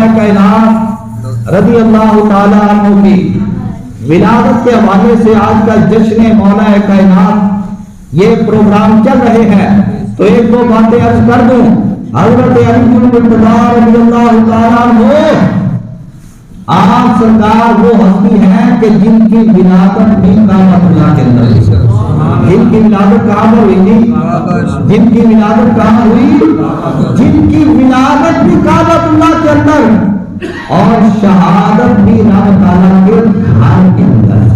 مولا کائنات رضی اللہ تعالی عنہ کی ولادت کے حوالے سے آج کا جشن مولا کائنات یہ پروگرام چل رہے ہیں، تو ایک دو باتیں عرض کر دوں۔ حضرت علی بن مرتضیٰ رضی اللہ تعالی عنہ آپ سرکار وہ ہستی ہیں کہ جن کی ولادت بھی کعبۃ اللہ کے اندر ہوئی۔ جن کی ولادت کہاں ہوئی تھی؟ جن کی ولادت کہاں ہوئی؟ جن کی ولادت بھی کعبۃ اللہ کے اندر اور شہادت بھی رب تعالیٰ کے گھر کے اندر۔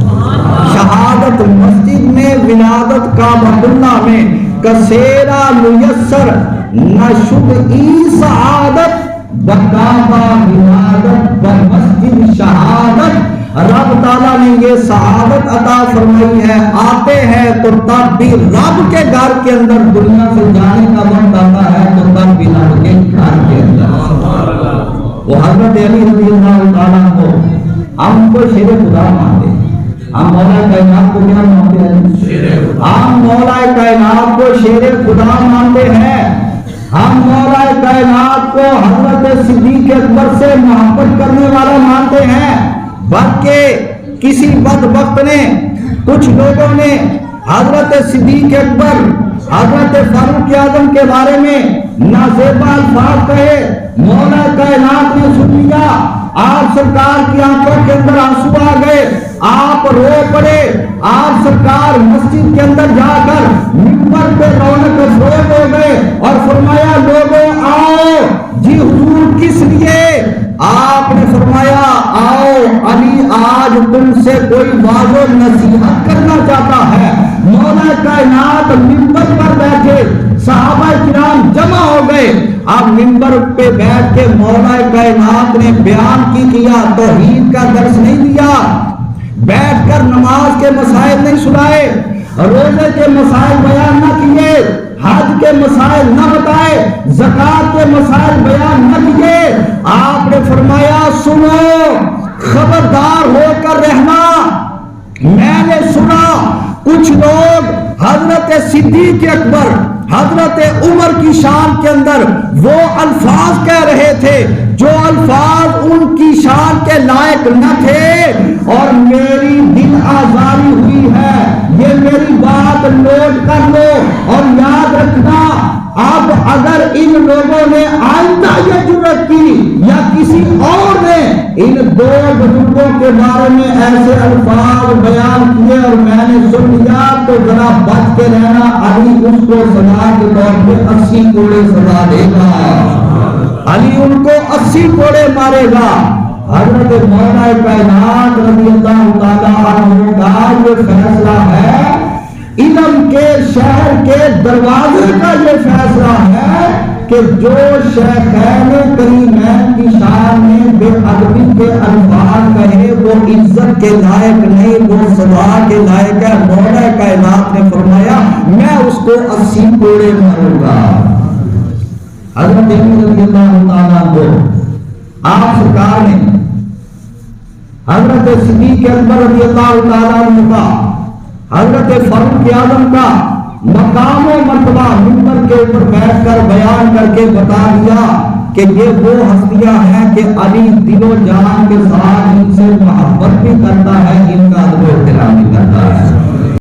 شہادت مسجد میں، ولادت کعبۃ اللہ میں، کسیرا میسر نشد ای سعادت بکعبہ ولادت بمسجد شہادت۔ رب تعالیٰ نے یہ سعادت عطا فرمائی ہے، آتے ہیں تو تب بھی رب کے گھر کے اندر، دنیا سے جانے کا وقت آتا ہے تو تب بھی رب کے گھر کے اندر۔ وہ حضرت علی رضی اللہ تعالیٰ کو ہم کو شیر خدا مانتے ہیں، ہم مولا کائنات کو کیا مانتے ہیں؟ ہم مولا کائنات کو شیر خدا مانتے ہیں، ہم مولا کائنات کو حضرت صدیق اکبر سے محبت کرنے والا مانتے ہیں، بلکہ کسی بدبخت نے، کچھ لوگوں نے حضرت صدیق اکبر، حضرت فاروق اعظم کے بارے میں نازیبا الفاظ کہے، مولا کائنات نے سن لیا، آپ سرکار کی آنکھوں کے اندر آنسو آ گئے، آپ رو پڑے، آپ سرکار مسجد کے اندر جا کر منبر پہ رونق افروز ہو گئے اور فرمایا لوگوں آؤ، جی حضور کس لیے؟ آپ نے فرمایا آؤ علی آج تم سے کوئی واضح و نصیحت کرنا چاہتا ہے۔ مولا کائنات منبر پر بیٹھے، صحابہ کرام جمع ہو گئے، اب منبر پہ بیٹھ کے مولا کائنات نے بیان کیا، توحید کا درس نہیں دیا، بیٹھ کر نماز کے مسائل نہیں سنائے، روزے کے مسائل بیان نہ کیے، حج کے مسائل نہ بتائے، زکات کے مسائل بیان نہ کیے۔ آپ نے فرمایا سنو، خبردار ہو کر رہنا، میں نے سنا کچھ لوگ حضرت صدیق اکبر، حضرت عمر کی شان کے اندر وہ الفاظ کہہ رہے تھے جو الفاظ ان کی شان کے لائق نہ تھے، اور میری دل آزاری ہوئی ہے، یہ میری بات نوٹ کر لو اور یاد رکھنا، اب اگر ان لوگوں نے آئندہ یہ جرأت کی یا کسی اور نے ان دو بزرگوں کے بارے میں ایسے الفاظ بیان کیے اور میں نے سن لیا، تو ذرا بچ کے رہنا، علی اس کو سزا کے طور پہ 80 کوڑے سزا دے گا، علی ان کو 80 کوڑے مارے گا۔ حضرت مولا کائنات رضی اللہ تعالیٰ عنہ کا یہ فیصلہ ہے، علم کے شہر کے دروازے کا یہ فیصلہ ہے کہ جو شیخین کریمین کی شان میں بے ادبی کے الفاظ کہے وہ عزت کے لائق نہیں، وہ سزا کے لائق ہے۔ مولا کائنات نے فرمایا میں اس کو 80 کوڑے ماروں گا۔ حضرت علی رضی اللہ تعالیٰ کو آپ سرکار نے حضرت صدیق اکبر رضی اللہ تعالیٰ عنہ کا، حضرت فاروق اعظم کا مقام و مرتبہ منبر کے اوپر بیٹھ کر بیان کر کے بتا دیا کہ یہ وہ ہستیاں ہیں کہ علی دل و جان کے ساتھ ان سے محبت بھی کرتا ہے، ان کا ادب و احترام بھی کرتا ہے۔